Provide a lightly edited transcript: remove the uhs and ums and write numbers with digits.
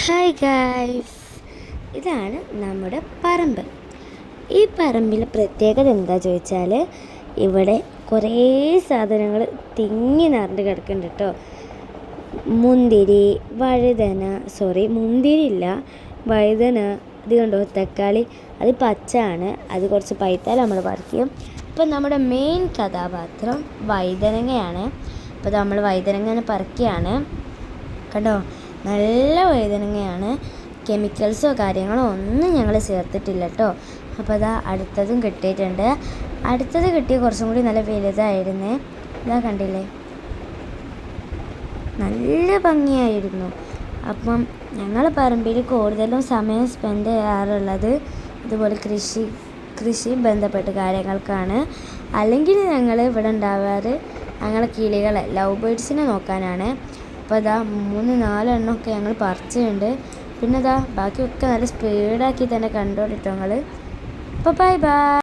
Hi guys, ഇതാണ് നമ്മുടെ പറമ്പ്. ഈ പറമ്പിൽ പ്രത്യേകത എന്താ ചോദിച്ചാൽ ഇവിടെ കുറേ സാധനങ്ങൾ തിങ്ങി നിറഞ്ഞ് കിടക്കുന്നുണ്ട് കേട്ടോ. മുന്തിരി, മുന്തിരി ഇല്ല, വഴുതന. ഇത് കണ്ടോ, തക്കാളി. അത് പച്ചയാണ്, അത് കുറച്ച് പഴുത്താൽ നമ്മൾ പറിക്കും. ഇപ്പം നമ്മുടെ മെയിൻ കഥാപാത്രം വഴുതനങ്ങയാണ്. അപ്പോൾ നമ്മൾ വഴുതനങ്ങനെ പറിക്കുകയാണ്. കണ്ടോ, നല്ല വഴുതനങ്ങയാണ്. കെമിക്കൽസോ കാര്യങ്ങളോ ഒന്നും ഞങ്ങൾ ചേർത്തിട്ടില്ല കേട്ടോ. അപ്പോൾ അതാ അടുത്തതും കിട്ടിയിട്ടുണ്ട്. അടുത്തത് കിട്ടിയ കുറച്ചും കൂടി നല്ല വലുതായിരുന്നേ. ഇതാ കണ്ടില്ലേ, നല്ല ഭംഗിയായിരുന്നു. അപ്പം ഞങ്ങൾ പറമ്പിൽ കൂടുതലും സമയം സ്പെൻഡ് ചെയ്യാറുള്ളത് ഇതുപോലെ കൃഷി ബന്ധപ്പെട്ട കാര്യങ്ങൾക്കാണ്. അല്ലെങ്കിൽ ഞങ്ങൾ ഇവിടെ ഉണ്ടാവാറ് ഞങ്ങളെ കിളികളെ, ലവ് ബേർഡ്സിനെ നോക്കാനാണ്. അപ്പോൾ അതാ 3-4 എണ്ണമൊക്കെ ഞങ്ങൾ പറിച്ചിട്ടുണ്ട്. പിന്നെ അതാ ബാക്കിയൊക്കെ നല്ല സ്പീഡാക്കി തന്നെ കണ്ടോളിട്ടോ നിങ്ങൾ. അപ്പോൾ ബൈ ബൈ.